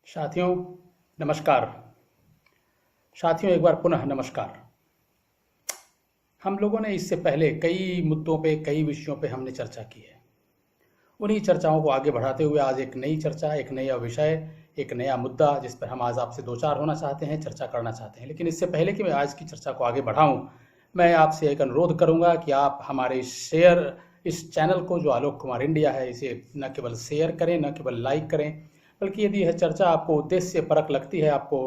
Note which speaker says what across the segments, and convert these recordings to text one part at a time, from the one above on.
Speaker 1: साथियों, नमस्कार। साथियों, एक बार पुनः नमस्कार। हम लोगों ने इससे पहले कई मुद्दों पे, कई विषयों पे हमने चर्चा की है। उन्हीं चर्चाओं को आगे बढ़ाते हुए आज एक नई चर्चा, एक नया विषय, एक नया मुद्दा जिस पर हम आज आपसे दो चार होना चाहते हैं, चर्चा करना चाहते हैं। लेकिन इससे पहले कि मैं आज की चर्चा को आगे बढ़ाऊं, मैं आपसे एक अनुरोध करूंगा कि आप हमारे इस चैनल को, जो आलोक कुमार इंडिया है, इसे न केवल शेयर करें, न केवल लाइक करें, बल्कि यदि यह चर्चा आपको उद्देश्य परक लगती है, आपको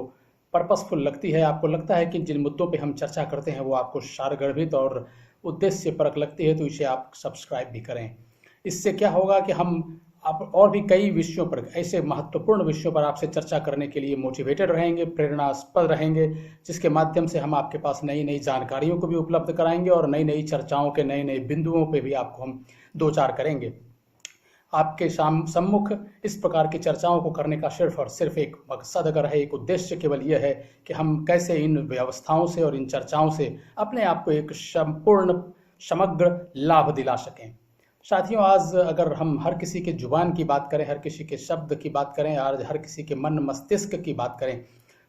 Speaker 1: पर्पसफुल लगती है, आपको लगता है कि जिन मुद्दों पे हम चर्चा करते हैं वो आपको सारगर्भित और उद्देश्य परक लगती है, तो इसे आप सब्सक्राइब भी करें। इससे क्या होगा कि हम आप और भी कई विषयों पर, ऐसे महत्वपूर्ण विषयों पर आपसे चर्चा करने के लिए मोटिवेटेड रहेंगे, प्रेरणास्पद रहेंगे, जिसके माध्यम से हम आपके पास नई नई जानकारियों को भी उपलब्ध कराएंगे और नई नई चर्चाओं के नए नए बिंदुओं पे भी आपको हम दो चार करेंगे। आपके सम्मुख इस प्रकार की चर्चाओं को करने का सिर्फ और सिर्फ एक मकसद अगर है, एक उद्देश्य केवल यह है कि हम कैसे इन व्यवस्थाओं से और इन चर्चाओं से अपने आप को एक संपूर्ण समग्र लाभ दिला सकें। साथियों, आज अगर हम हर किसी के जुबान की बात करें, हर किसी के शब्द की बात करें, आज हर किसी के मन मस्तिष्क की बात करें,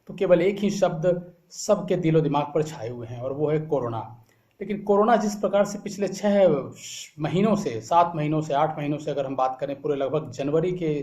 Speaker 1: तो केवल एक ही शब्द सबके दिलो दिमाग पर छाए हुए हैं और वो है कोरोना। लेकिन कोरोना जिस प्रकार से पिछले 6 महीनों से, 7 महीनों से, 8 महीनों से अगर हम बात करें, पूरे लगभग जनवरी के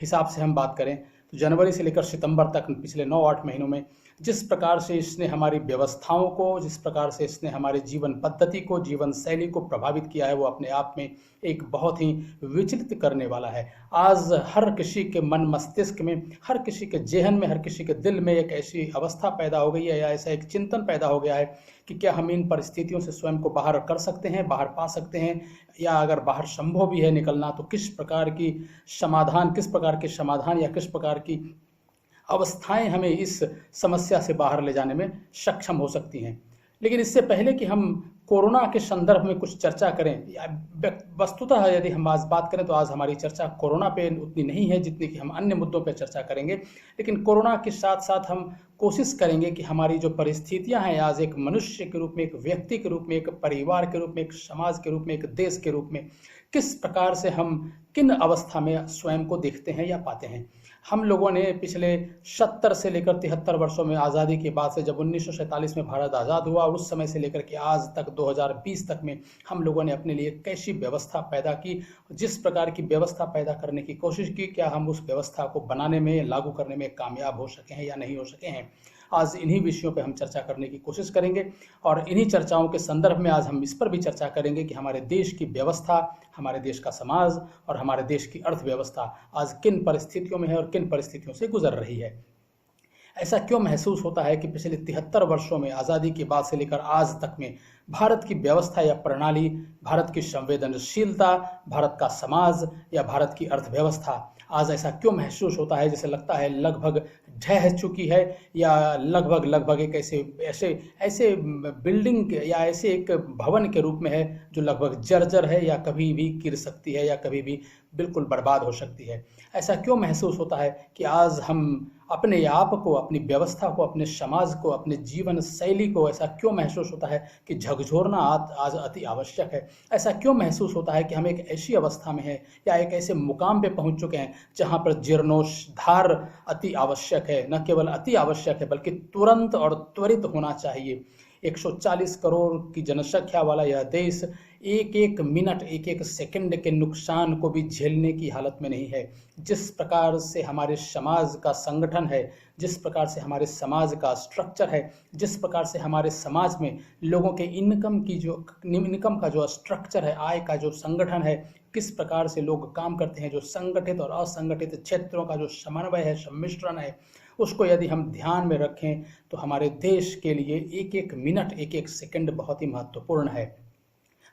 Speaker 1: हिसाब से हम बात करें, तो जनवरी से लेकर सितंबर तक पिछले 9-8 महीनों में जिस प्रकार से इसने हमारी व्यवस्थाओं को, जिस प्रकार से इसने हमारे जीवन पद्धति को, जीवन शैली को प्रभावित किया है, वो अपने आप में एक बहुत ही विचलित करने वाला है। आज हर किसी के मन मस्तिष्क में, हर किसी के जेहन में, हर किसी के दिल में एक ऐसी अवस्था पैदा हो गई है, या ऐसा एक चिंतन पैदा हो गया है कि क्या हम इन परिस्थितियों से स्वयं को बाहर कर सकते हैं, बाहर पा सकते हैं, या अगर बाहर संभव भी है निकलना, तो किस प्रकार की समाधान या किस प्रकार की अवस्थाएं हमें इस समस्या से बाहर ले जाने में सक्षम हो सकती हैं। लेकिन इससे पहले कि हम कोरोना के संदर्भ में कुछ चर्चा करें, या वस्तुतः यदि हम आज बात करें तो आज हमारी चर्चा कोरोना पे उतनी नहीं है जितनी कि हम अन्य मुद्दों पे चर्चा करेंगे। लेकिन कोरोना के साथ साथ हम कोशिश करेंगे कि हमारी जो परिस्थितियां हैं आज, एक मनुष्य के रूप में, एक व्यक्ति के रूप में, एक परिवार के रूप में, एक समाज के रूप में, एक देश के रूप में, किस प्रकार से हम किन अवस्था में स्वयं को देखते हैं या पाते हैं। हम लोगों ने पिछले 70 से लेकर 73 वर्षों में, आज़ादी के बाद से, जब 1947 में भारत आज़ाद हुआ, उस समय से लेकर के आज तक 2020 तक में हम लोगों ने अपने लिए कैसी व्यवस्था पैदा की, जिस प्रकार की व्यवस्था पैदा करने की कोशिश की, क्या हम उस व्यवस्था को बनाने में, लागू करने में कामयाब हो सके हैं या नहीं हो सके हैं। आज इन्हीं विषयों पर हम चर्चा करने की कोशिश करेंगे और इन्हीं चर्चाओं के संदर्भ में आज हम इस पर भी चर्चा करेंगे कि हमारे देश की व्यवस्था, हमारे देश का समाज और हमारे देश की अर्थव्यवस्था आज किन परिस्थितियों में है और किन परिस्थितियों से गुजर रही है। ऐसा क्यों महसूस होता है कि पिछले 73 वर्षों में, आज़ादी के बाद से लेकर आज तक में, भारत की व्यवस्था या प्रणाली, भारत की संवेदनशीलता, भारत का समाज या भारत की अर्थव्यवस्था आज ऐसा क्यों महसूस होता है जैसे लगता है लगभग ढह चुकी है, या लगभग एक ऐसे ऐसे ऐसे बिल्डिंग या ऐसे एक भवन के रूप में है जो लगभग जर्जर है, या कभी भी गिर सकती है, या कभी भी बिल्कुल बर्बाद हो सकती है। ऐसा क्यों महसूस होता है कि आज हम अपने आप को, अपनी व्यवस्था को, अपने समाज को, अपने जीवन शैली को, ऐसा क्यों महसूस होता है कि झकझोरना आज अति आवश्यक है। ऐसा क्यों महसूस होता है कि हम एक ऐसी अवस्था में हैं या एक ऐसे मुकाम पे पहुंच चुके हैं जहां पर जीर्णोद्धार अति आवश्यक है। न केवल अति आवश्यक है बल्कि तुरंत और त्वरित होना चाहिए। 140 करोड़ की जनसंख्या वाला यह देश एक एक मिनट, एक एक सेकंड के नुकसान को भी झेलने की हालत में नहीं है। जिस प्रकार से हमारे समाज का संगठन है, जिस प्रकार से हमारे समाज का स्ट्रक्चर है, जिस प्रकार से हमारे समाज में लोगों के इनकम का जो स्ट्रक्चर है, आय का जो संगठन है, किस प्रकार से लोग काम करते हैं, जो संगठित और असंगठित क्षेत्रों का जो समन्वय है, सम्मिश्रण है, उसको यदि हम ध्यान में रखें तो हमारे देश के लिए एक एक मिनट, एक एक सेकंड बहुत ही महत्वपूर्ण है।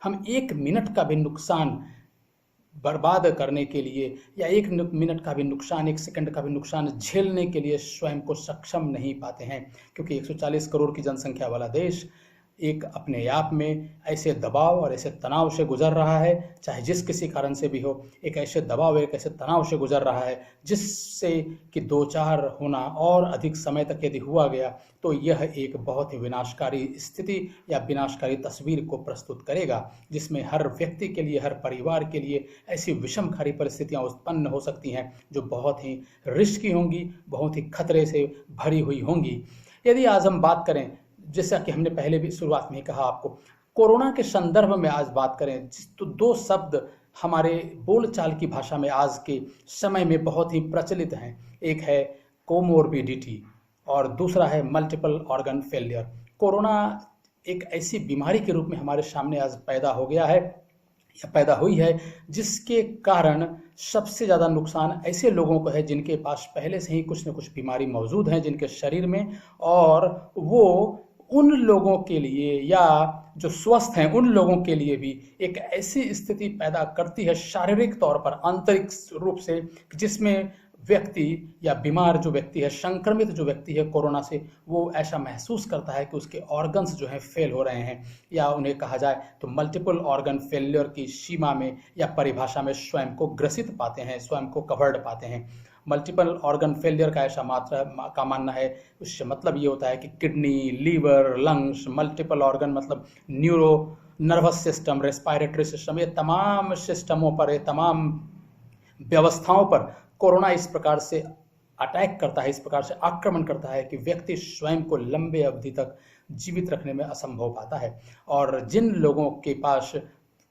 Speaker 1: हम एक मिनट का भी नुकसान बर्बाद करने के लिए, या एक मिनट का भी नुकसान, एक सेकंड का भी नुकसान झेलने के लिए स्वयं को सक्षम नहीं पाते हैं, क्योंकि 140 करोड़ की जनसंख्या वाला देश एक अपने आप में ऐसे दबाव और ऐसे तनाव से गुजर रहा है, चाहे जिस किसी कारण से भी हो, एक ऐसे दबाव, एक ऐसे तनाव से गुजर रहा है जिससे कि दो चार होना और अधिक समय तक यदि हुआ गया तो यह एक बहुत ही विनाशकारी स्थिति या विनाशकारी तस्वीर को प्रस्तुत करेगा, जिसमें हर व्यक्ति के लिए, हर परिवार के लिए ऐसी विषमकारी परिस्थितियां उत्पन्न हो सकती हैं जो बहुत ही रिस्की होंगी, बहुत ही खतरे से भरी हुई होंगी। यदि आज हम बात करें, जैसा कि हमने पहले भी शुरुआत में ही कहा आपको, कोरोना के संदर्भ में आज बात करें तो दो शब्द हमारे बोलचाल की भाषा में आज के समय में बहुत ही प्रचलित हैं। एक है कोमोर्बिडिटी और दूसरा है मल्टीपल ऑर्गन फेलियर। कोरोना एक ऐसी बीमारी के रूप में हमारे सामने आज पैदा हो गया है या पैदा हुई है, जिसके कारण सबसे ज़्यादा नुकसान ऐसे लोगों को है जिनके पास पहले से ही कुछ न कुछ बीमारी मौजूद है जिनके शरीर में, और वो उन लोगों के लिए या जो स्वस्थ हैं उन लोगों के लिए भी एक ऐसी स्थिति पैदा करती है शारीरिक तौर पर, आंतरिक रूप से, जिसमें व्यक्ति या बीमार जो व्यक्ति है, संक्रमित जो व्यक्ति है कोरोना से, वो ऐसा महसूस करता है कि उसके ऑर्गन्स जो हैं फेल हो रहे हैं, या उन्हें कहा जाए तो मल्टीपल ऑर्गन फेलियर की सीमा में या परिभाषा में स्वयं को ग्रसित पाते हैं, स्वयं को कवर्ड पाते हैं। मल्टीपल ऑर्गन फेलियर का ऐसा मात्रा का मानना है, उससे मतलब ये होता है कि kidney, liver, lungs, multiple organ मतलब neuro, nervous system, respiratory system, ये तमाम सिस्टमों पर, ये तमाम व्यवस्थाओं पर कोरोना इस प्रकार से अटैक करता है, इस प्रकार से आक्रमण करता है कि व्यक्ति स्वयं को लंबे अवधि तक जीवित रखने में असंभव पाता है। और जिन लोगों के पास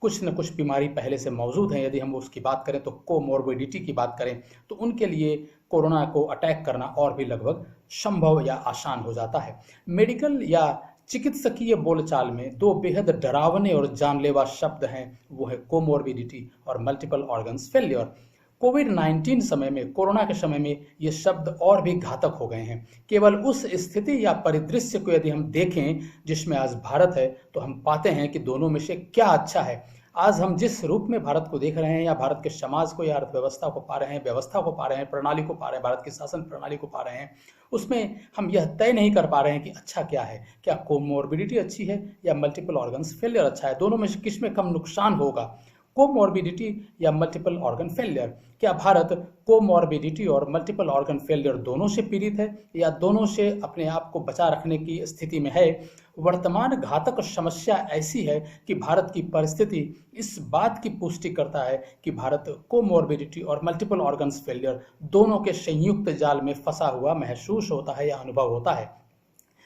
Speaker 1: कुछ न कुछ बीमारी पहले से मौजूद है, यदि हम उसकी बात करें तो कोमोर्बिडिटी की बात करें, तो उनके लिए कोरोना को अटैक करना और भी लगभग संभव या आसान हो जाता है। मेडिकल या चिकित्सकीय बोलचाल में दो बेहद डरावने और जानलेवा शब्द हैं, वो है कोमोर्बिडिटी और मल्टीपल ऑर्गन्स फेलियर। कोविड-19 समय में, कोरोना के समय में ये शब्द और भी घातक हो गए हैं। केवल उस स्थिति या परिदृश्य को यदि हम देखें जिसमें आज भारत है, तो हम पाते हैं कि दोनों में से क्या अच्छा है। आज हम जिस रूप में भारत को देख रहे हैं, या भारत के समाज को या अर्थव्यवस्था को पा रहे हैं, व्यवस्था को पा रहे हैं, प्रणाली को पा रहे हैं, भारत की शासन प्रणाली को पा रहे हैं, उसमें हम यह तय नहीं कर पा रहे हैं कि अच्छा क्या है। क्या कोमोर्बिडिटी अच्छी है या मल्टीपल ऑर्गन्स फेलियर अच्छा है? दोनों में से किस में कम नुकसान होगा, कोमोर्बिडिटी या मल्टीपल ऑर्गन फेलियर? क्या भारत कोमोर्बिडिटी और मल्टीपल ऑर्गन फेलियर दोनों से पीड़ित है या दोनों से अपने आप को बचा रखने की स्थिति में है? वर्तमान घातक समस्या ऐसी है कि भारत की परिस्थिति इस बात की पुष्टि करता है कि भारत कोमोर्बिडिटी और मल्टीपल ऑर्गन्स फेलियर दोनों के संयुक्त जाल में फंसा हुआ महसूस होता है या अनुभव होता है।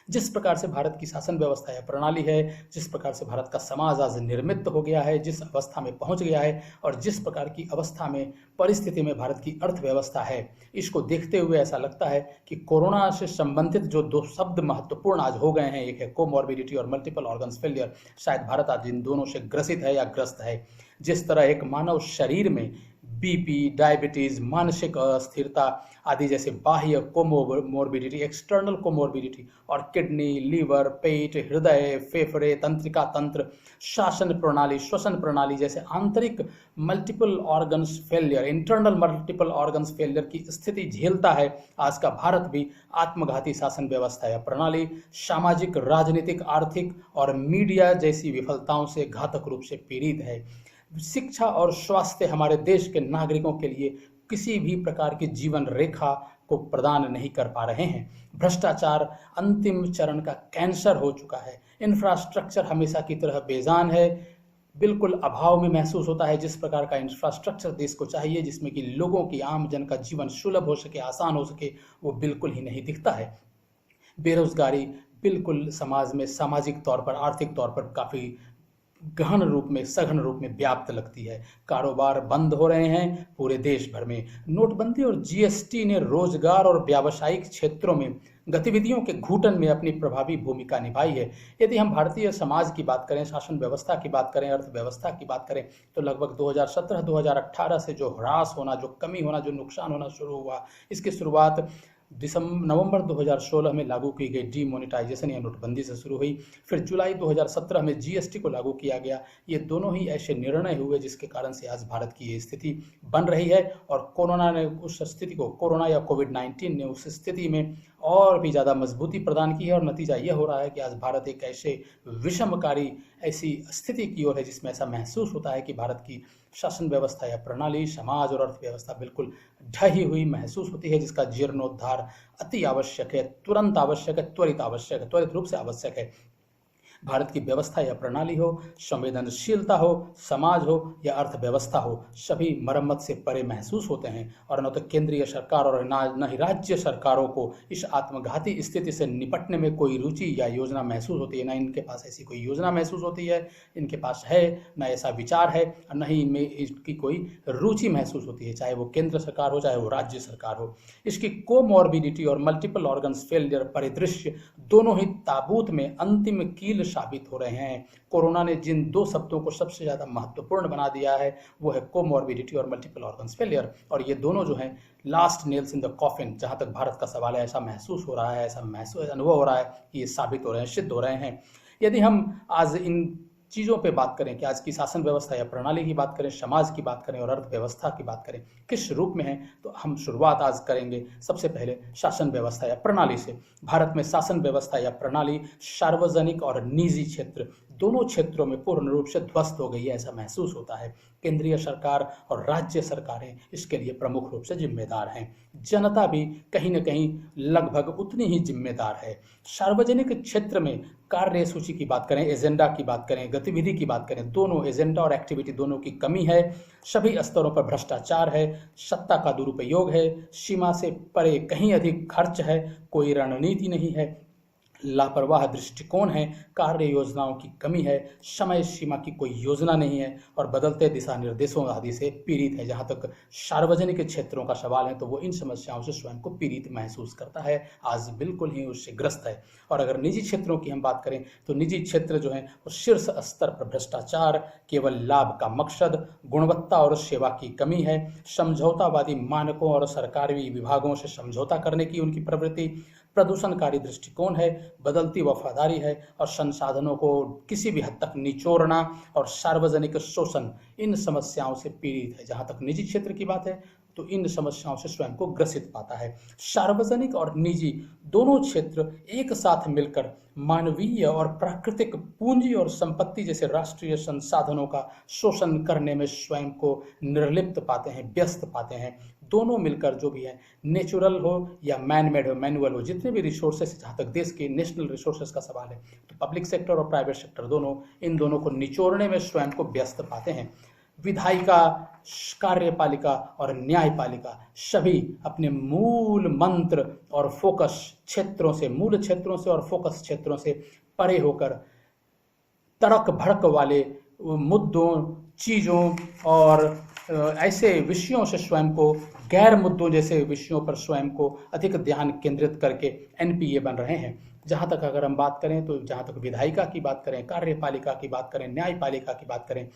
Speaker 1: जिस प्रकार से भारत की शासन व्यवस्था या प्रणाली है, जिस प्रकार से भारत का समाज आज निर्मित हो गया है, जिस अवस्था में पहुंच गया है, और जिस प्रकार की अवस्था में, परिस्थिति में भारत की अर्थव्यवस्था है, इसको देखते हुए ऐसा लगता है कि कोरोना से संबंधित जो दो शब्द महत्वपूर्ण आज हो गए हैं, एक है कोमोर्बिडिटी और मल्टीपल ऑर्गन्स फेलियर, शायद भारत आज इन दोनों से ग्रसित है या ग्रस्त है। जिस तरह एक मानव शरीर में बीपी, डायबिटीज, मानसिक अस्थिरता आदि जैसे बाह्य कोमोर्बिडिटी, एक्सटर्नल कोमोर्बिडिटी, और किडनी, लीवर, पेट, हृदय, फेफड़े, तंत्रिका तंत्र, शासन प्रणाली, श्वसन प्रणाली जैसे आंतरिक multiple organs failure, internal multiple organs failure की स्थिति झेलता है आज का भारत भी। आत्मघाती शासन व्यवस्था या प्रणाली, सामाजिक, राजनीतिक, आर्थिक और मीडिया जैसी विफलताओं से घातक रूप से पीड़ित है। शिक्षा और स्वास्थ्य हमारे देश के नागरिकों के लिए किसी भी प्रकार की जीवन रेखा को प्रदान नहीं कर पा रहे हैं। भ्रष्टाचार अंतिम चरण का कैंसर हो चुका है। इंफ्रास्ट्रक्चर हमेशा की तरह बेजान है, बिल्कुल अभाव में महसूस होता है। जिस प्रकार का इंफ्रास्ट्रक्चर देश को चाहिए, जिसमें कि लोगों की, आम जन का जीवन सुलभ हो सके, आसान हो सके, वो बिल्कुल ही नहीं दिखता है। बेरोजगारी बिल्कुल समाज में सामाजिक तौर पर, आर्थिक तौर पर काफ़ी गहन रूप में, सघन रूप में व्याप्त लगती है। कारोबार बंद हो रहे हैं पूरे देश भर में। नोटबंदी और जीएसटी ने रोजगार और व्यावसायिक क्षेत्रों में गतिविधियों के घूटन में अपनी प्रभावी भूमिका निभाई है। यदि हम भारतीय समाज की बात करें, शासन व्यवस्था की बात करें, अर्थव्यवस्था की बात करें, तो लगभग 2017-2018 से जो ह्रास होना, जो कमी होना, जो नुकसान होना शुरू हुआ, इसकी शुरुआत नवंबर 2016 में लागू की गई डीमोनेटाइजेशन या नोटबंदी से शुरू हुई। फिर जुलाई 2017 में जीएसटी को लागू किया गया। ये दोनों ही ऐसे निर्णय हुए जिसके कारण से आज भारत की ये स्थिति बन रही है। और कोरोना ने उस स्थिति को, कोरोना या कोविड-19 ने उस स्थिति में और भी ज़्यादा मजबूती प्रदान की है। और नतीजा यह हो रहा है कि आज भारत एक ऐसे विषमकारी ऐसी स्थिति की ओर है जिसमें ऐसा महसूस होता है कि भारत की शासन व्यवस्था या प्रणाली, समाज और अर्थव्यवस्था बिल्कुल ढही हुई महसूस होती है, जिसका जीर्णोद्धार अति आवश्यक है, तुरंत आवश्यक है, त्वरित आवश्यक है, त्वरित रूप से आवश्यक है। भारत की व्यवस्था या प्रणाली हो, संवेदनशीलता हो, समाज हो या अर्थव्यवस्था हो, सभी मरम्मत से परे महसूस होते हैं। और न तो केंद्रीय सरकार और न ही राज्य सरकारों को इस आत्मघाती स्थिति से निपटने में कोई रुचि या योजना महसूस होती है। न इनके पास ऐसी कोई योजना महसूस होती है, इनके पास है न ऐसा विचार है, और न ही इनमें इसकी कोई रुचि महसूस होती है, चाहे वो केंद्र सरकार हो चाहे वो राज्य सरकार हो। इसकी कोमॉर्बिडिटी और मल्टीपल ऑर्गन्स फेलियर परिदृश्य दोनों ही ताबूत में अंतिम कील साबित हो रहे हैं। कोरोना ने जिन दो शब्दों को सबसे ज़्यादा महत्वपूर्ण बना दिया है वो है कोमॉर्बिडिटी और मल्टीपल ऑर्गन्स फेलियर, और ये दोनों जो हैं last nails in the coffin. जहाँ तक भारत का सवाल है, ऐसा महसूस हो रहा है, ऐसा महसूस अनुभव हो रहा है कि ये साबित हो रहे हैं, सिद्ध हो रहे हैं। यदि हम आज इन चीज़ों पे बात करें कि आज की शासन व्यवस्था या प्रणाली की बात करें, समाज की बात करें और अर्थव्यवस्था की बात करें किस रूप में है, तो हम शुरुआत आज करेंगे सबसे पहले शासन व्यवस्था या प्रणाली से। भारत में शासन व्यवस्था या प्रणाली सार्वजनिक और निजी क्षेत्र दोनों क्षेत्रों में पूर्ण रूप से ध्वस्त हो गई है, ऐसा महसूस होता है। केंद्रीय सरकार और राज्य सरकारें इसके लिए प्रमुख रूप से जिम्मेदार हैं। जनता भी कहीं न कहीं लगभग उतनी ही जिम्मेदार है। सार्वजनिक क्षेत्र में कार्य सूची की बात करें, एजेंडा की बात करें, गतिविधि की बात करें, दोनों एजेंडा और एक्टिविटी दोनों की कमी है। सभी स्तरों पर भ्रष्टाचार है, सत्ता का दुरुपयोग है, सीमा से परे कहीं अधिक खर्च है, कोई रणनीति नहीं है, लापरवाह दृष्टिकोण है, कार्य योजनाओं की कमी है, समय सीमा की कोई योजना नहीं है और बदलते दिशा निर्देशों आदि से पीड़ित है। जहाँ तक सार्वजनिक क्षेत्रों का सवाल है तो वो इन समस्याओं से स्वयं को पीड़ित महसूस करता है, आज बिल्कुल ही उससे ग्रस्त है। और अगर निजी क्षेत्रों की हम बात करें तो निजी क्षेत्र जो है वो शीर्ष स्तर पर भ्रष्टाचार, केवल लाभ का मकसद, गुणवत्ता और सेवा की कमी है, समझौतावादी मानकों और सरकारी विभागों से समझौता करने की उनकी प्रवृत्ति, प्रदूषणकारी दृष्टिकोण है, बदलती वफादारी है और संसाधनों को किसी भी हद तक निचोड़ना और सार्वजनिक शोषण, इन समस्याओं से पीड़ित है। जहाँ तक निजी क्षेत्र की बात है तो इन समस्याओं से स्वयं को ग्रसित पाता है। सार्वजनिक और निजी दोनों क्षेत्र एक साथ मिलकर मानवीय और प्राकृतिक पूंजी और संपत्ति जैसे राष्ट्रीय संसाधनों का शोषण करने में स्वयं को निर्लिप्त पाते हैं, व्यस्त पाते हैं। दोनों मिलकर जो भी है, नेचुरल हो या मैन मेड हो, मैनुअल हो, जितने भी रिसोर्सेस, जहाँ तक देश के नेशनल रिसोर्सेस का सवाल है तो पब्लिक सेक्टर और प्राइवेट सेक्टर दोनों, इन दोनों को निचोड़ने में स्वयं को व्यस्त पाते हैं। विधायिका, कार्यपालिका और न्यायपालिका सभी अपने मूल मंत्र और फोकस क्षेत्रों से, मूल क्षेत्रों से और फोकस क्षेत्रों से परे होकर तड़क भड़क वाले मुद्दों, चीज़ों और ऐसे विषयों से स्वयं को, गैर मुद्दों जैसे विषयों पर स्वयं को अधिक ध्यान केंद्रित करके एनपीए बन रहे हैं। जहाँ तक अगर हम बात करें तो जहाँ तक विधायिका की बात करें, कार्यपालिका की बात करें, न्यायपालिका की बात करें,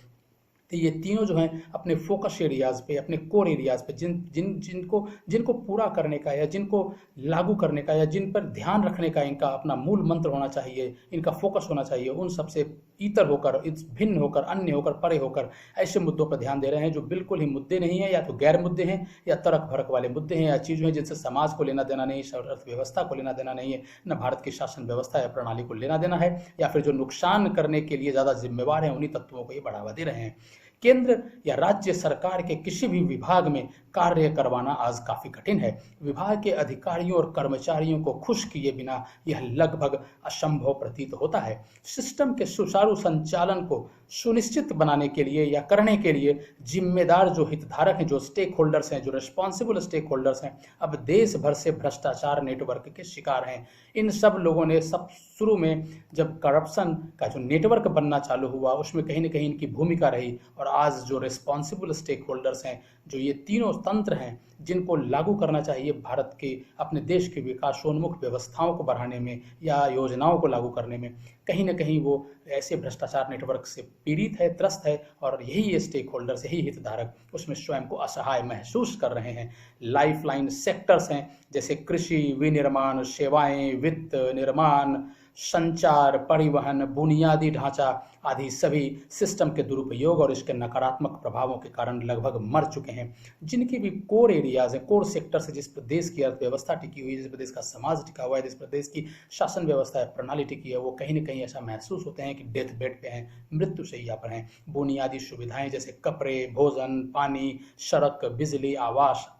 Speaker 1: तो ये तीनों जो हैं अपने फोकस एरियाज़ पे, अपने कोर एरियाज़ पे, जिनको पूरा करने का या जिनको लागू करने का या जिन पर ध्यान रखने का इनका अपना मूल मंत्र होना चाहिए, इनका फोकस होना चाहिए, उन सबसे इतर होकर, भिन्न होकर, अन्य होकर, परे होकर ऐसे मुद्दों पर ध्यान दे रहे हैं जो बिल्कुल ही मुद्दे नहीं है, या तो गैर मुद्दे हैं या तर्क भड़क वाले मुद्दे हैं, या चीज़ें हैं जिनसे समाज को लेना देना नहीं है, अर्थव्यवस्था को लेना देना नहीं है, न भारत की शासन व्यवस्था या प्रणाली को लेना देना है, या फिर जो नुकसान करने के लिए ज़्यादा जिम्मेवार हैं उन्हीं तत्वों को ये बढ़ावा दे रहे हैं। केंद्र या राज्य सरकार के किसी भी विभाग में कार्य करवाना आज काफ़ी कठिन है। विभाग के अधिकारियों और कर्मचारियों को खुश किए बिना यह लगभग असंभव प्रतीत होता है। सिस्टम के सुचारू संचालन को सुनिश्चित बनाने के लिए या करने के लिए जिम्मेदार जो हितधारक हैं, जो स्टेक होल्डर्स हैं, जो रिस्पॉन्सिबल स्टेक होल्डर्स हैं, अब देश भर से भ्रष्टाचार नेटवर्क के शिकार हैं। इन सब लोगों ने सब शुरू में जब करप्शन का जो नेटवर्क बनना चालू हुआ उसमें कहीं ना कहीं इनकी भूमिका रही, और आज जो रिस्पॉन्सिबल स्टेक होल्डर्स हैं, जो ये तीनों तंत्र हैं जिनको लागू करना चाहिए भारत के, अपने देश के विकासोन्मुख व्यवस्थाओं को बढ़ाने में या योजनाओं को लागू करने में, कहीं ना कहीं वो ऐसे भ्रष्टाचार नेटवर्क से पीड़ित है, त्रस्त है, और यही ये स्टेक होल्डर्स, यही हितधारक उसमें स्वयं को असहाय महसूस कर रहे हैं। लाइफलाइन सेक्टर्स हैं जैसे कृषि, विनिर्माण, सेवाएं, वित्त, निर्माण, संचार, परिवहन, बुनियादी ढांचा आदि सभी सिस्टम के दुरुपयोग और इसके नकारात्मक प्रभावों के कारण लगभग मर चुके हैं। जिनकी भी कोर एरियाज हैं, कोर सेक्टर्स है, जिस प्रदेश की अर्थव्यवस्था टिकी हुई है, जिस प्रदेश का समाज टिका हुआ है, जिस प्रदेश की शासन व्यवस्था है, प्रणाली टिकी है, वो कहीं ना कहीं ऐसा महसूस होते हैं कि डेथ बेड पे हैं, मृत्यु शैया पर हैं। बुनियादी सुविधाएं जैसे कपड़े, भोजन, पानी, सड़क, बिजली, आवास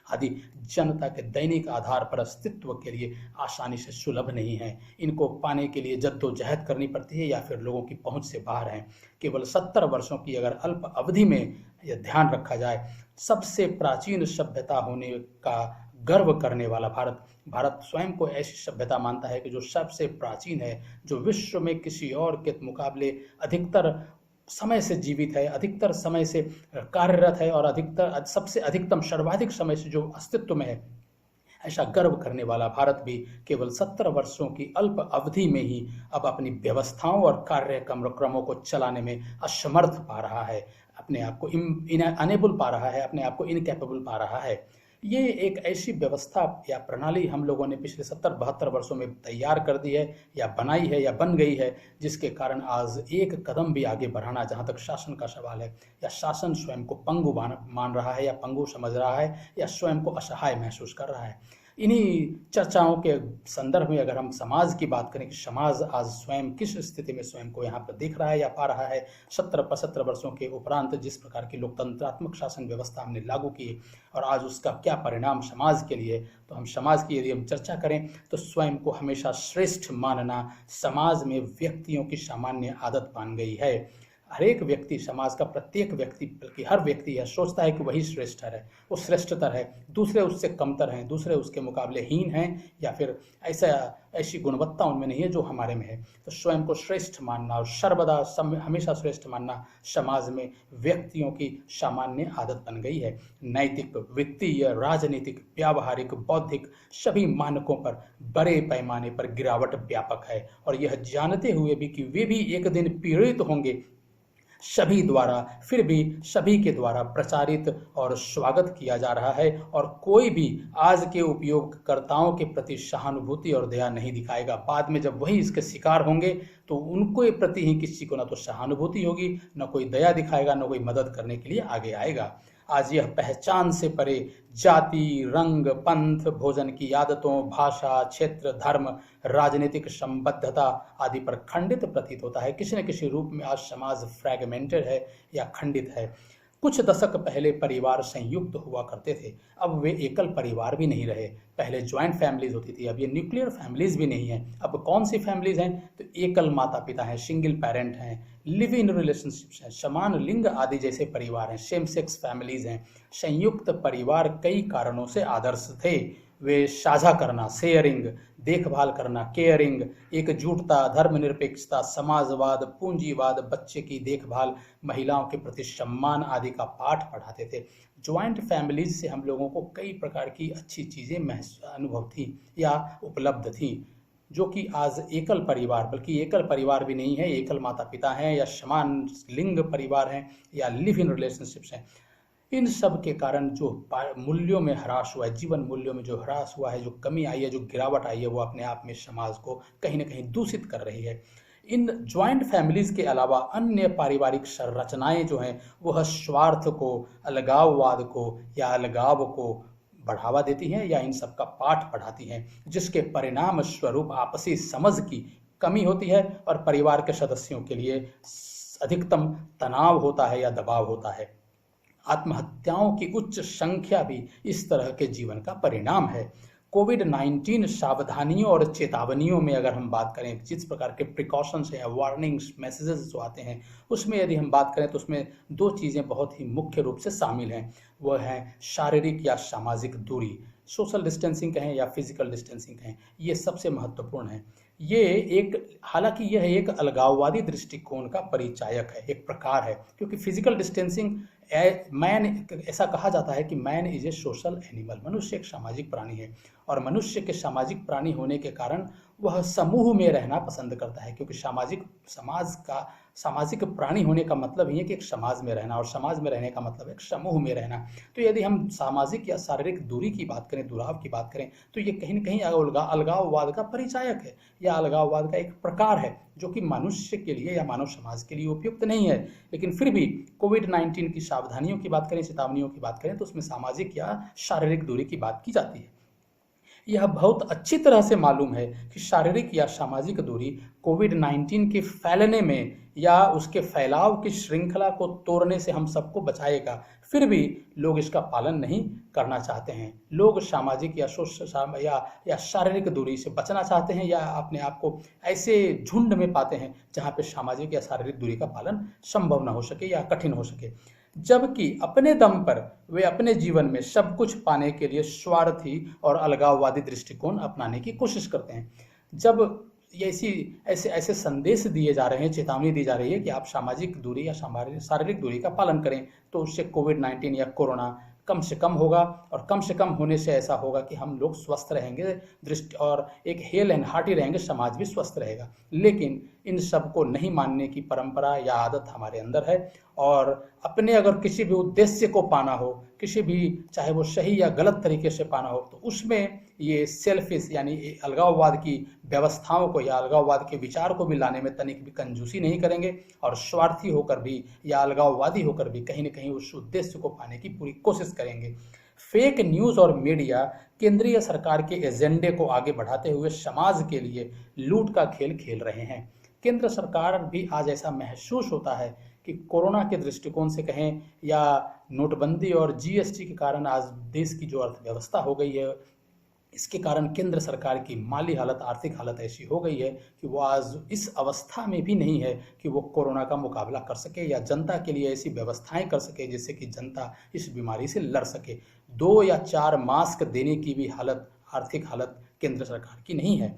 Speaker 1: आदि जनता के दैनिक आधार पर अस्तित्व के लिए आसानी से सुलभ नहीं है। इनको पाने के लिए जद्दोजहद करनी पड़ती है या फिर लोगों की पहुंच से बाहर है। केवल 70 वर्षों की अगर अल्प अवधि में यह ध्यान रखा जाए, सबसे प्राचीन सभ्यता होने का गर्व करने वाला भारत स्वयं को ऐसी सभ्यता मानता है कि जो सबसे प्राचीन है, जो विश्व में किसी और के मुकाबले अधिकतर समय से जीवित है, अधिकतर समय से कार्यरत है और अधिकतर सबसे अधिकतम सर्वाधिक समय से जो अस्तित्व में है, ऐसा गर्व करने वाला भारत भी केवल 70 वर्षों की अल्प अवधि में ही अब अपनी व्यवस्थाओं और कार्यक्रमों को चलाने में असमर्थ पा रहा है, अपने आप को अनेबल पा रहा है, अपने आप को इनकैपेबल पा रहा है। ये एक ऐसी व्यवस्था या प्रणाली हम लोगों ने पिछले 70-72 वर्षों में तैयार कर दी है या बनाई है या बन गई है, जिसके कारण आज एक कदम भी आगे बढ़ाना, जहाँ तक शासन का सवाल है, या शासन स्वयं को पंगु मान रहा है या पंगु समझ रहा है या स्वयं को असहाय महसूस कर रहा है। इन्हीं चर्चाओं के संदर्भ में अगर हम समाज की बात करें कि समाज आज स्वयं किस स्थिति में स्वयं को यहाँ पर देख रहा है या पा रहा है, 70-75 वर्षों के उपरांत जिस प्रकार की लोकतंत्रात्मक शासन व्यवस्था हमने लागू की और आज उसका क्या परिणाम समाज के लिए, तो हम समाज की यदि हम चर्चा करें तो स्वयं को हमेशा श्रेष्ठ मानना समाज में व्यक्तियों की सामान्य आदत बन गई है। हर एक व्यक्ति, समाज का प्रत्येक व्यक्ति, बल्कि हर व्यक्ति यह सोचता है कि वही श्रेष्ठतर है, वो श्रेष्ठतर है, दूसरे उससे कमतर हैं, दूसरे उसके मुकाबले हीन हैं या फिर ऐसी गुणवत्ता उनमें नहीं है जो हमारे में है। तो स्वयं को श्रेष्ठ मानना और सर्वदा हमेशा श्रेष्ठ मानना समाज में व्यक्तियों की सामान्य आदत बन गई है। नैतिक, वित्तीय, राजनीतिक, व्यावहारिक, बौद्धिक सभी मानकों पर बड़े पैमाने पर गिरावट व्यापक है और यह जानते हुए भी कि वे भी एक दिन पीड़ित होंगे, सभी द्वारा, फिर भी सभी के द्वारा प्रचारित और स्वागत किया जा रहा है और कोई भी आज के उपयोगकर्ताओं के प्रति सहानुभूति और दया नहीं दिखाएगा। बाद में जब वही इसके शिकार होंगे तो उनको प्रति ही किसी को ना तो सहानुभूति होगी, न कोई दया दिखाएगा, न कोई मदद करने के लिए आगे आएगा। आज यह पहचान से परे जाति, रंग, पंथ, भोजन की आदतों, भाषा, क्षेत्र, धर्म, राजनीतिक संबद्धता आदि पर खंडित प्रतीत होता है। किसी न किसी रूप में आज समाज फ्रैगमेंटेड है या खंडित है। कुछ दशक पहले परिवार संयुक्त हुआ करते थे, अब वे एकल परिवार भी नहीं रहे। पहले ज्वाइंट फैमिलीज होती थी, अब ये न्यूक्लियर फैमिलीज भी नहीं है। अब कौन सी फैमिलीज हैं? तो एकल माता पिता हैं, सिंगल पेरेंट हैं, लिव इन रिलेशनशिप्स हैं, समान लिंग आदि जैसे परिवार हैं, सेम सेक्स फैमिलीज हैं। संयुक्त परिवार कई कारणों से आदर्श थे। वे साझा करना, शेयरिंग, देखभाल करना, केयरिंग, एकजुटता, धर्मनिरपेक्षता, समाजवाद, पूंजीवाद, बच्चे की देखभाल, महिलाओं के प्रति सम्मान आदि का पाठ पढ़ाते थे। ज्वाइंट फैमिलीज से हम लोगों को कई प्रकार की अच्छी चीज़ें अनुभव थी या उपलब्ध थी, जो कि आज एकल परिवार, बल्कि एकल परिवार भी नहीं है, एकल माता पिता हैं या समान लिंग परिवार हैं या लिव इन रिलेशनशिप्स हैं। इन सब के कारण जो मूल्यों में ह्रास हुआ है, जीवन मूल्यों में जो ह्रास हुआ है, जो कमी आई है, जो गिरावट आई है, वो अपने आप में समाज को कहीं ना कहीं दूषित कर रही है। इन ज्वाइंट फैमिलीज के अलावा अन्य पारिवारिक संरचनाएं जो हैं वह स्वार्थ को, अलगाववाद को या अलगाव को बढ़ावा देती हैं या इन सब का पाठ पढ़ाती हैं, जिसके परिणाम स्वरूप आपसी समझ की कमी होती है और परिवार के सदस्यों के लिए अधिकतम तनाव होता है या दबाव होता है। आत्महत्याओं की उच्च संख्या भी इस तरह के जीवन का परिणाम है। कोविड-19 सावधानियों और चेतावनियों में अगर हम बात करें, जिस प्रकार के प्रिकॉशंस हैं, वार्निंग्स, मैसेजेस जो आते हैं, उसमें यदि हम बात करें तो उसमें दो चीज़ें बहुत ही मुख्य रूप से शामिल हैं। वह है शारीरिक या सामाजिक दूरी, सोशल डिस्टेंसिंग कहें या फिजिकल डिस्टेंसिंग कहें, ये सबसे महत्वपूर्ण है। हालांकि यह एक अलगाववादी दृष्टिकोण का परिचायक है, एक प्रकार है, क्योंकि फिजिकल डिस्टेंसिंग ऐसा कहा जाता है कि man is a social animal, मनुष्य एक सामाजिक प्राणी है और मनुष्य के सामाजिक प्राणी होने के कारण वह समूह में रहना पसंद करता है, क्योंकि समाज का सामाजिक प्राणी होने का मतलब ही है कि एक समाज में रहना, और समाज में रहने का मतलब एक समूह में रहना। तो यदि हम सामाजिक या शारीरिक दूरी की बात करें, दुराव की बात करें, तो ये कहीं न कहीं अलगाववाद का परिचायक है, या अलगाववाद का एक प्रकार है, जो कि मनुष्य के लिए या मानव समाज के लिए उपयुक्त नहीं है। लेकिन फिर भी कोविड-19 की सावधानियों की बात करें, चेतावनियों की बात करें, तो उसमें सामाजिक या शारीरिक दूरी की बात की जाती है। यह बहुत अच्छी तरह से मालूम है कि शारीरिक या सामाजिक दूरी कोविड-19 के फैलने में या उसके फैलाव की श्रृंखला को तोड़ने से हम सबको बचाएगा। फिर भी लोग इसका पालन नहीं करना चाहते हैं। लोग सामाजिक या शारीरिक दूरी से बचना चाहते हैं, या अपने आप को ऐसे झुंड में पाते हैं जहाँ पे सामाजिक या शारीरिक दूरी का पालन संभव न हो सके या कठिन हो सके। जबकि अपने दम पर वे अपने जीवन में सब कुछ पाने के लिए स्वार्थी और अलगाववादी दृष्टिकोण अपनाने की कोशिश करते हैं। जब ऐसे ऐसे संदेश दिए जा रहे हैं, चेतावनी दी जा रही है कि आप सामाजिक दूरी या शारीरिक दूरी का पालन करें, तो उससे कोविड-19 या कोरोना कम से कम होगा, और कम से कम होने से ऐसा होगा कि हम लोग स्वस्थ रहेंगे, और एक हेल एंड हार्टी रहेंगे, समाज भी स्वस्थ रहेगा। लेकिन इन सब को नहीं मानने की परंपरा या आदत हमारे अंदर है, और अपने अगर किसी भी उद्देश्य को पाना हो, किसी भी, चाहे वो सही या गलत तरीके से पाना हो, तो उसमें ये सेल्फिश यानी अलगाववाद की व्यवस्थाओं को या अलगाववाद के विचार को भी लाने में तनिक भी कंजूसी नहीं करेंगे, और स्वार्थी होकर भी या अलगाववादी होकर भी कहीं न कहीं उस उद्देश्य को पाने की पूरी कोशिश करेंगे। फेक न्यूज़ और मीडिया केंद्रीय सरकार के एजेंडे को आगे बढ़ाते हुए समाज के लिए लूट का खेल खेल रहे हैं। केंद्र सरकार भी आज ऐसा महसूस होता है कि कोरोना के दृष्टिकोण से कहें, या नोटबंदी और जीएसटी के कारण आज देश की जो अर्थव्यवस्था हो गई है, इसके कारण केंद्र सरकार की माली हालत, आर्थिक हालत ऐसी हो गई है कि वो आज इस अवस्था में भी नहीं है कि वो कोरोना का मुकाबला कर सके या जनता के लिए ऐसी व्यवस्थाएं कर सके जिससे कि जनता इस बीमारी से लड़ सके। 2 या 4 मास्क देने की भी हालत, आर्थिक हालत केंद्र सरकार की नहीं है।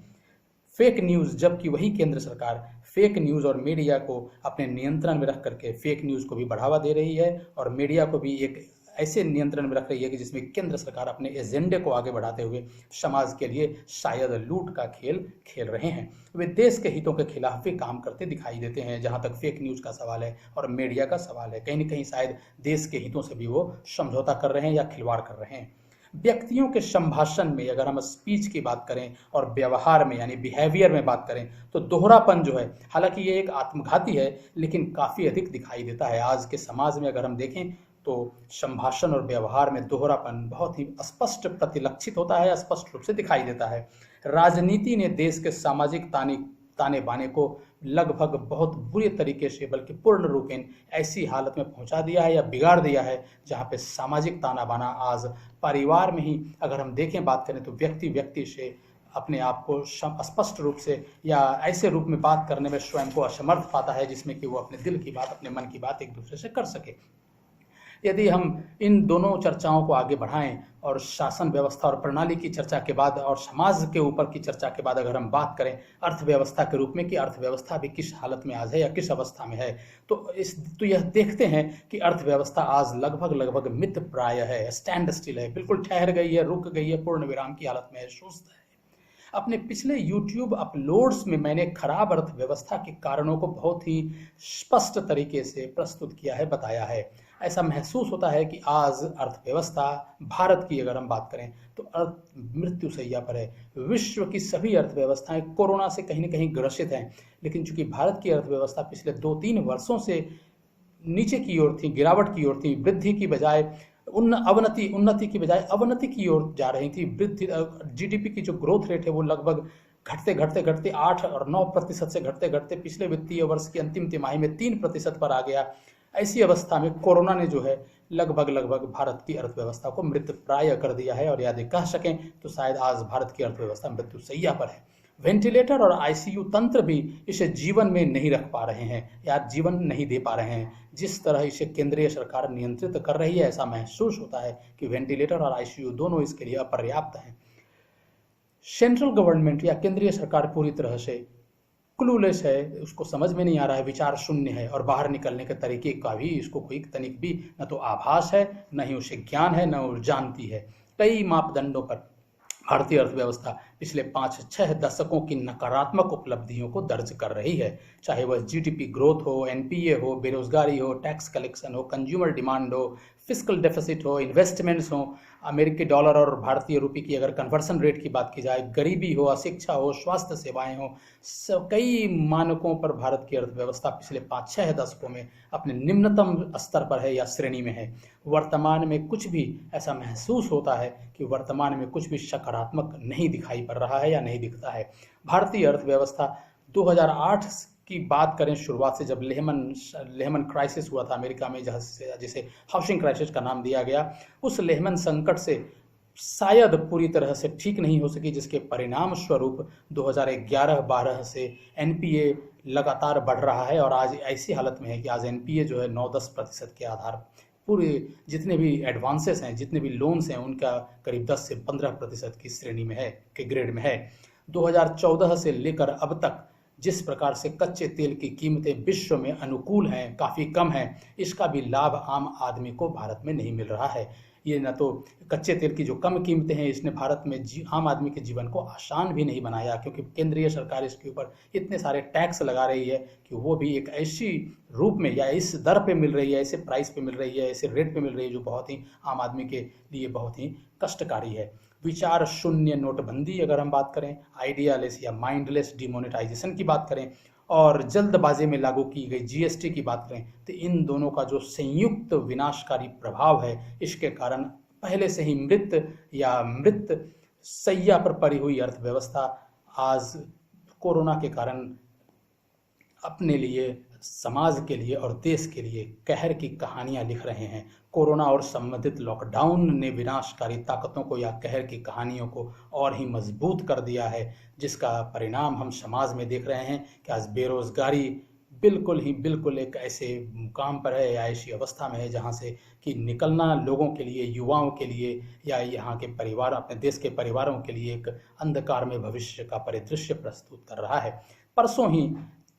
Speaker 1: फेक न्यूज़, जबकि वही केंद्र सरकार फेक न्यूज़ और मीडिया को अपने नियंत्रण में रख करके फेक न्यूज़ को भी बढ़ावा दे रही है, और मीडिया को भी एक ऐसे नियंत्रण में रख रही है कि जिसमें केंद्र सरकार अपने एजेंडे को आगे बढ़ाते हुए समाज के लिए शायद लूट का खेल खेल रहे हैं। वे देश के हितों के खिलाफ भी काम करते दिखाई देते हैं। जहां तक फेक न्यूज़ का सवाल है और मीडिया का सवाल है, कहीं न कहीं शायद देश के हितों से भी वो समझौता कर रहे हैं या खिलवाड़ कर रहे हैं। व्यक्तियों के संभाषण में अगर हम स्पीच की बात करें और व्यवहार में यानी बिहेवियर में बात करें, तो दोहरापन जो है, हालांकि ये एक आत्मघाती है, लेकिन काफ़ी अधिक दिखाई देता है। आज के समाज में अगर हम देखें तो संभाषण और व्यवहार में दोहरापन बहुत ही स्पष्ट प्रतिलक्षित होता है, स्पष्ट रूप से दिखाई देता है। राजनीति ने देश के सामाजिक ताने बाने को लगभग बहुत बुरे तरीके से, बल्कि पूर्ण रूपेण ऐसी हालत में पहुंचा दिया है या बिगाड़ दिया है जहां पे सामाजिक ताना बाना आज परिवार में ही अगर हम देखें, बात करें तो व्यक्ति व्यक्ति से अपने आप को स्पष्ट रूप से या ऐसे रूप में बात करने में स्वयं को असमर्थ पाता है जिसमें कि वो अपने दिल की बात, अपने मन की बात एक दूसरे से कर सके। यदि हम इन दोनों चर्चाओं को आगे बढ़ाएं और शासन व्यवस्था और प्रणाली की चर्चा के बाद और समाज के ऊपर की चर्चा के बाद अगर हम बात करें अर्थव्यवस्था के रूप में कि अर्थव्यवस्था भी किस हालत में आज है या किस अवस्था में है, तो यह देखते हैं कि अर्थव्यवस्था आज लगभग मित प्राय है, स्टैंड स्टिल है, बिल्कुल ठहर गई है, रुक गई है, पूर्ण विराम की हालत में है, सुस्त है। अपने पिछले YouTube अपलोड्स में मैंने खराब अर्थव्यवस्था के कारणों को बहुत ही स्पष्ट तरीके से प्रस्तुत किया है, बताया है। ऐसा महसूस होता है कि आज अर्थव्यवस्था भारत की अगर हम बात करें तो मृत्यु शैया पर है। विश्व की सभी अर्थव्यवस्थाएं कोरोना से कहीं न कहीं ग्रसित हैं, लेकिन चूंकि भारत की अर्थव्यवस्था पिछले 2-3 वर्षों से नीचे की ओर थी, गिरावट की ओर थी, वृद्धि की बजाय उन्नति की बजाय अवनति की ओर जा रही थी। वृद्धि जीडीपी की जो ग्रोथ रेट है वो लगभग घटते 8 और 9% से घटते पिछले वित्तीय वर्ष की अंतिम तिमाही में 3% पर आ गया। ऐसी अवस्था में कोरोना ने जो है लगभग भारत की अर्थव्यवस्था को मृतप्राय कर दिया है, और यदि कह सकें तो शायद आज भारत की अर्थव्यवस्था मृत्युशैया पर है। वेंटिलेटर और आईसीयू तंत्र भी इसे जीवन में नहीं रख पा रहे हैं या जीवन नहीं दे पा रहे हैं। जिस तरह इसे केंद्रीय सरकार नियंत्रित कर रही है, ऐसा महसूस होता है कि वेंटिलेटर और आईसीयू दोनों इसके लिए अपर्याप्त हैं। सेंट्रल गवर्नमेंट या केंद्रीय सरकार पूरी तरह से क्लूलेस है, उसको समझ में नहीं आ रहा है, विचार शून्य है, और बाहर निकलने के तरीके का भी इसको कोई तनिक भी न तो आभास है, न ही उसे ज्ञान है, न वो जानती है। कई मापदंडों पर भारतीय अर्थव्यवस्था पिछले 5-6 दशकों की नकारात्मक उपलब्धियों को दर्ज कर रही है, चाहे वह जीडीपी ग्रोथ हो, एनपीए हो, बेरोजगारी हो, टैक्स कलेक्शन हो, कंज्यूमर डिमांड हो, फिस्कल डेफिसिट हो, इन्वेस्टमेंट्स हो, अमेरिकी डॉलर और भारतीय रुपये की अगर कन्वर्सन रेट की बात की जाए, गरीबी हो, अशिक्षा हो, स्वास्थ्य सेवाएं हो, कई मानकों पर भारत की अर्थव्यवस्था पिछले 5-6 दशकों में अपने निम्नतम स्तर पर है या श्रेणी में है। वर्तमान में कुछ भी ऐसा महसूस होता है कि वर्तमान में कुछ भी सकारात्मक नहीं दिखाई पड़ रहा है या नहीं दिखता है। भारतीय अर्थव्यवस्था 2008 की बात करें, शुरुआत से जब लेहमन क्राइसिस हुआ था अमेरिका में, जिसे हाउसिंग क्राइसिस का नाम दिया गया, उस लेहमन संकट से शायद पूरी तरह से ठीक नहीं हो सकी, जिसके परिणाम स्वरूप 2011-12 से एनपीए लगातार बढ़ रहा है और आज ऐसी हालत में है कि आज एनपीए जो है 9-10% के आधार पूरे जितने भी एडवांसेस हैं, जितने भी लोन्स हैं, उनका करीब 10 से 15% की श्रेणी में है, के ग्रेड में है। 2014 से लेकर अब तक जिस प्रकार से कच्चे तेल की कीमतें विश्व में अनुकूल हैं, काफ़ी कम हैं, इसका भी लाभ आम आदमी को भारत में नहीं मिल रहा है। ये न तो कच्चे तेल की जो कम कीमतें हैं, इसने भारत में आम आदमी के जीवन को आसान भी नहीं बनाया, क्योंकि केंद्रीय सरकार इसके ऊपर इतने सारे टैक्स लगा रही है कि वो भी एक ऐसी रूप में या इस दर पे मिल रही है, ऐसे प्राइस पे मिल रही है, ऐसे रेट पे मिल रही है जो बहुत ही आम आदमी के लिए बहुत ही कष्टकारी है। विचार शून्य नोटबंदी अगर हम बात करें, आइडियालेस या माइंडलेस डिमोनेटाइजेशन की बात करें, और जल्दबाजी में लागू की गई जीएसटी की बात करें, तो इन दोनों का जो संयुक्त विनाशकारी प्रभाव है, इसके कारण पहले से ही मृत सैया पर पड़ी हुई अर्थव्यवस्था आज कोरोना के कारण अपने लिए, समाज के लिए और देश के लिए कहर की कहानियां लिख रहे हैं। कोरोना और संबंधित लॉकडाउन ने विनाशकारी ताकतों को या कहर की कहानियों को और ही मजबूत कर दिया है, जिसका परिणाम हम समाज में देख रहे हैं कि आज बेरोजगारी बिल्कुल एक ऐसे मुकाम पर है या ऐसी अवस्था में है जहां से कि निकलना लोगों के लिए, युवाओं के लिए या यहाँ के परिवार, अपने देश के परिवारों के लिए एक अंधकार में भविष्य का परिदृश्य प्रस्तुत कर रहा है। परसों ही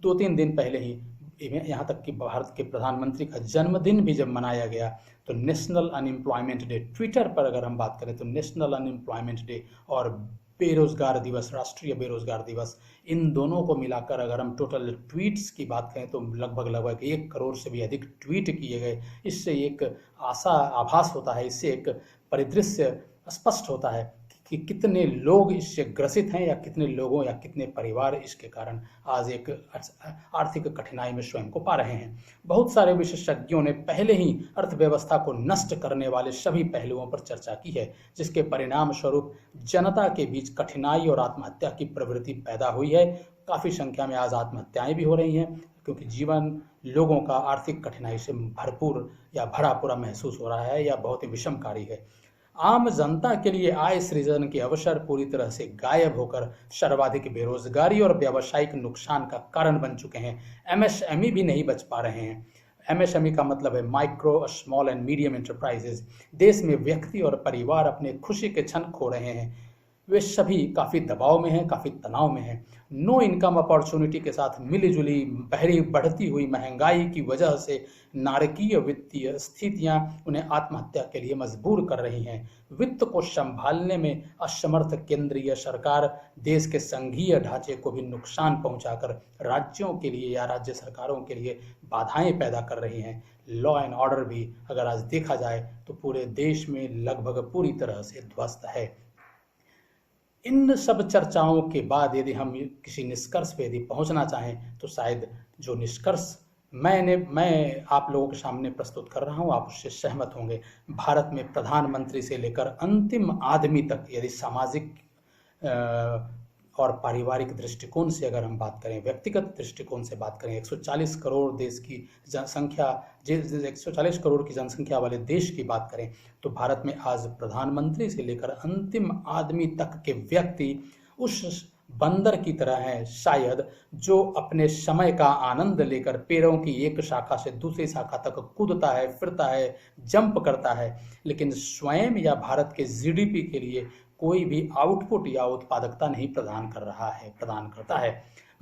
Speaker 1: 2-3 दिन पहले ही यहाँ तक कि भारत के प्रधानमंत्री का जन्मदिन भी जब मनाया गया, तो नेशनल अनएम्प्लॉयमेंट डे, ट्विटर पर अगर हम बात करें तो नेशनल अनएम्प्लॉयमेंट डे और बेरोजगार दिवस, राष्ट्रीय बेरोजगार दिवस, इन दोनों को मिलाकर अगर हम टोटल ट्वीट्स की बात करें तो लगभग 1 करोड़ से भी अधिक ट्वीट किए गए। इससे एक आभास होता है, इससे एक परिदृश्य स्पष्ट होता है कि कितने लोग इससे ग्रसित हैं या कितने लोगों या कितने परिवार इसके कारण आज एक आर्थिक कठिनाई में स्वयं को पा रहे हैं। बहुत सारे विशेषज्ञों ने पहले ही अर्थव्यवस्था को नष्ट करने वाले सभी पहलुओं पर चर्चा की है, जिसके परिणाम स्वरूप जनता के बीच कठिनाई और आत्महत्या की प्रवृत्ति पैदा हुई है। काफ़ी संख्या में आज आत्महत्याएं भी हो रही हैं, क्योंकि जीवन लोगों का आर्थिक कठिनाई से भरपूर या भरा पूरा महसूस हो रहा है या बहुत ही विषमकारी है। आम जनता के लिए आय सृजन के अवसर पूरी तरह से गायब होकर सर्वाधिक बेरोजगारी और व्यावसायिक नुकसान का कारण बन चुके हैं। एमएसएमई भी नहीं बच पा रहे हैं। एमएसएमई का मतलब है micro, small and medium enterprises. देश में व्यक्ति और परिवार अपने खुशी के क्षण खो रहे हैं। वे सभी काफ़ी दबाव में हैं, काफ़ी तनाव में हैं। नो इनकम अपॉर्चुनिटी के साथ मिलीजुली बढ़ती हुई महंगाई की वजह से नारकीय वित्तीय स्थितियां उन्हें आत्महत्या के लिए मजबूर कर रही हैं। वित्त को संभालने में असमर्थ केंद्रीय सरकार देश के संघीय ढांचे को भी नुकसान पहुंचाकर राज्यों के लिए या राज्य सरकारों के लिए बाधाएं पैदा कर रही हैं। लॉ एंड ऑर्डर भी अगर आज देखा जाए तो पूरे देश में लगभग पूरी तरह से ध्वस्त है। इन सब चर्चाओं के बाद यदि हम किसी निष्कर्ष पे यदि पहुंचना चाहें तो शायद जो निष्कर्ष मैं आप लोगों के सामने प्रस्तुत कर रहा हूं, आप उससे सहमत होंगे। भारत में प्रधानमंत्री से लेकर अंतिम आदमी तक यदि सामाजिक और पारिवारिक दृष्टिकोण से अगर हम बात करें, व्यक्तिगत दृष्टिकोण से बात करें, 140 करोड़ देश की जनसंख्या 140 करोड़ की जनसंख्या वाले देश की बात करें, तो भारत में आज प्रधानमंत्री से लेकर अंतिम आदमी तक के व्यक्ति उस बंदर की तरह हैं शायद, जो अपने समय का आनंद लेकर पेड़ों की एक शाखा से दूसरी शाखा तक कूदता है, फिरता है, जंप करता है, लेकिन स्वयं या भारत के जीडीपी के लिए कोई भी आउटपुट या उत्पादकता नहीं प्रदान करता है।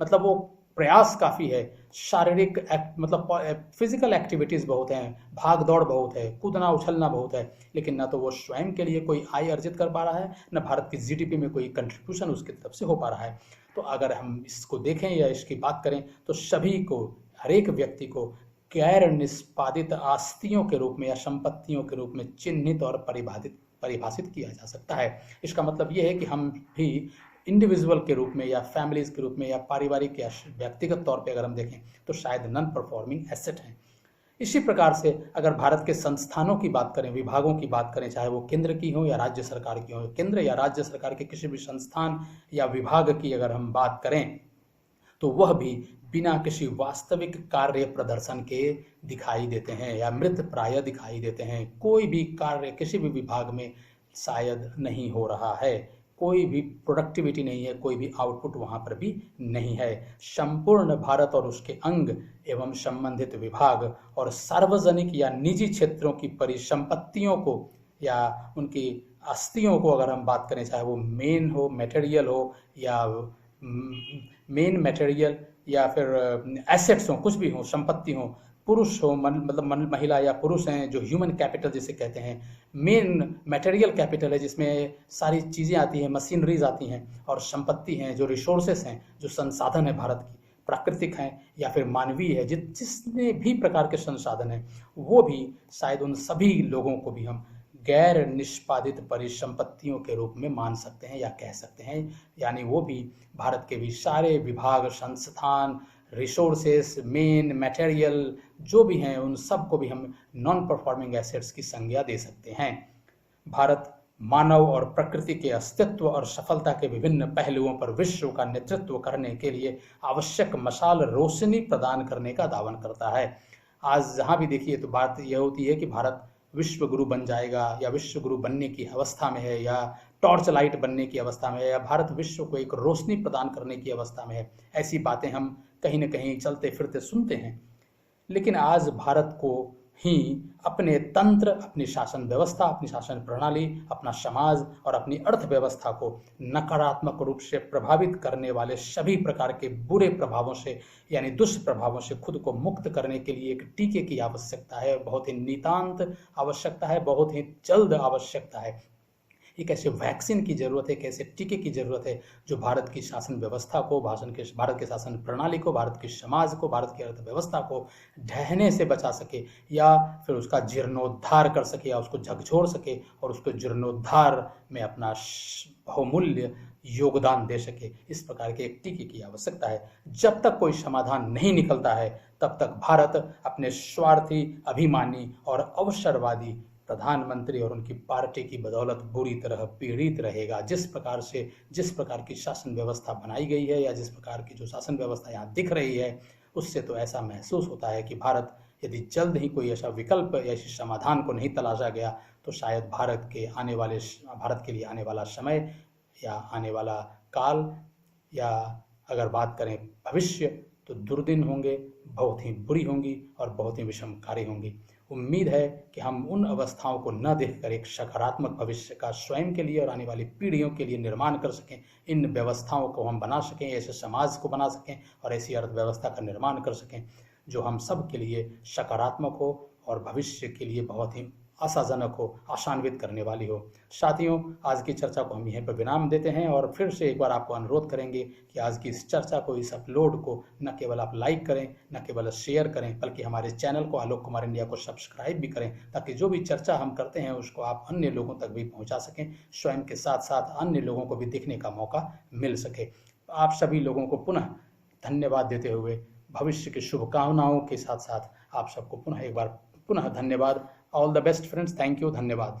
Speaker 1: मतलब वो प्रयास काफ़ी है, शारीरिक मतलब फिजिकल एक्टिविटीज़ बहुत हैं, भाग दौड़ बहुत है, कूदना उछलना बहुत है, लेकिन न तो वो स्वयं के लिए कोई आय अर्जित कर पा रहा है, न भारत की जीडीपी में कोई कंट्रीब्यूशन उसकी तरफ से हो पा रहा है। तो अगर हम इसको देखें या इसकी बात करें तो सभी को, हर एक व्यक्ति को गैर निष्पादित आस्तियों के रूप में या संपत्तियों के रूप में चिन्हित और परिभाषित किया जा सकता है। इसका मतलब ये है कि हम भी इंडिविजुअल के रूप में या फैमिलीज के रूप में या पारिवारिक या व्यक्तिगत तौर पे अगर हम देखें तो शायद नॉन परफॉर्मिंग एसेट हैं। इसी प्रकार से अगर भारत के संस्थानों की बात करें, विभागों की बात करें, चाहे वो केंद्र की हो या राज्य सरकार की हो, केंद्र या राज्य सरकार के किसी भी संस्थान या विभाग की अगर हम बात करें तो वह भी बिना किसी वास्तविक कार्य प्रदर्शन के दिखाई देते हैं या मृत प्राय दिखाई देते हैं। कोई भी कार्य किसी भी विभाग में शायद नहीं हो रहा है, कोई भी प्रोडक्टिविटी नहीं है, कोई भी आउटपुट वहाँ पर भी नहीं है। संपूर्ण भारत और उसके अंग एवं संबंधित विभाग और सार्वजनिक या निजी क्षेत्रों की परिसंपत्तियों को या उनकी आस्तियों को अगर हम बात करें, चाहे वो मेन हो मटेरियल हो या मेन मटेरियल या फिर एसेट्स हो, कुछ भी हो, संपत्ति हो, पुरुष हो, मतलब महिला या पुरुष हैं, जो ह्यूमन कैपिटल जिसे कहते हैं, मेन मटेरियल कैपिटल है जिसमें सारी चीज़ें आती हैं, मशीनरीज आती हैं, और संपत्ति हैं जो रिसोर्सेस हैं, जो संसाधन है भारत की, प्राकृतिक हैं या फिर मानवीय है, जितने भी प्रकार के संसाधन हैं, वो भी शायद उन सभी लोगों को भी हम गैर निष्पादित परिसंपत्तियों के रूप में मान सकते हैं या कह सकते हैं। यानी वो भी भारत के भी सारे विभाग, संस्थान, रिसोर्सेस, मेन मटेरियल जो भी हैं, उन सब को भी हम नॉन परफॉर्मिंग एसेट्स की संज्ञा दे सकते हैं। भारत मानव और प्रकृति के अस्तित्व और सफलता के विभिन्न पहलुओं पर विश्व का नेतृत्व करने के लिए आवश्यक मशाल रोशनी प्रदान करने का दावा करता है। आज जहाँ भी देखिए तो बात यह होती है कि भारत विश्व गुरु बन जाएगा या विश्व गुरु बनने की अवस्था में है या टॉर्च लाइट बनने की अवस्था में है या भारत विश्व को एक रोशनी प्रदान करने की अवस्था में है। ऐसी बातें हम कहीं न कहीं चलते फिरते सुनते हैं, लेकिन आज भारत को ही अपने तंत्र, अपनी शासन व्यवस्था, अपनी शासन प्रणाली, अपना समाज और अपनी अर्थव्यवस्था को नकारात्मक रूप से प्रभावित करने वाले सभी प्रकार के बुरे प्रभावों से यानी दुष्प्रभावों से खुद को मुक्त करने के लिए एक टीके की आवश्यकता है, बहुत ही नितांत आवश्यकता है, बहुत ही जल्द आवश्यकता है। एक ऐसे वैक्सीन की जरूरत है, एक ऐसे टीके की जरूरत है जो भारत की शासन व्यवस्था को, भारत के शासन प्रणाली को, भारत के समाज को, भारत की अर्थव्यवस्था को ढहने से बचा सके या फिर उसका जीर्णोद्धार कर सके या उसको झकझोर सके और उसको जीर्णोद्धार में अपना बहुमूल्य योगदान दे सके। इस प्रकार के एक टीके की आवश्यकता है। जब तक कोई समाधान नहीं निकलता है तब तक भारत अपने स्वार्थी, अभिमानी और अवसरवादी प्रधानमंत्री और उनकी पार्टी की बदौलत बुरी तरह पीड़ित रहेगा। जिस प्रकार की शासन व्यवस्था बनाई गई है या जिस प्रकार की जो शासन व्यवस्था यहाँ दिख रही है, उससे तो ऐसा महसूस होता है कि भारत, यदि जल्द ही कोई ऐसा विकल्प या इस समाधान को नहीं तलाशा गया तो शायद भारत के लिए आने वाला समय या आने वाला काल या अगर बात करें भविष्य तो दुर्दिन होंगे, बहुत ही बुरी होंगी और बहुत ही विषमकारी होंगी। उम्मीद है कि हम उन अवस्थाओं को न देखकर एक सकारात्मक भविष्य का स्वयं के लिए और आने वाली पीढ़ियों के लिए निर्माण कर सकें। इन व्यवस्थाओं को हम बना सकें, ऐसे समाज को बना सकें और ऐसी अर्थव्यवस्था का निर्माण कर सकें जो हम सब के लिए सकारात्मक हो और भविष्य के लिए बहुत ही आशाजनक हो, आशान्वित करने वाली हो। साथियों, आज की चर्चा को हम यहीं पर विराम देते हैं और फिर से एक बार आपको अनुरोध करेंगे कि आज की इस चर्चा को, इस अपलोड को न केवल आप लाइक करें, न केवल शेयर करें, बल्कि हमारे चैनल को आलोक कुमार इंडिया को सब्सक्राइब भी करें, ताकि जो भी चर्चा हम करते हैं उसको आप अन्य लोगों तक भी पहुँचा सकें, स्वयं के साथ साथ अन्य लोगों को भी देखने का मौका मिल सके। आप सभी लोगों को पुनः धन्यवाद देते हुए, भविष्य की शुभकामनाओं के साथ साथ आप सबको पुनः एक बार धन्यवाद। All the best friends, thank you, धन्यवाद।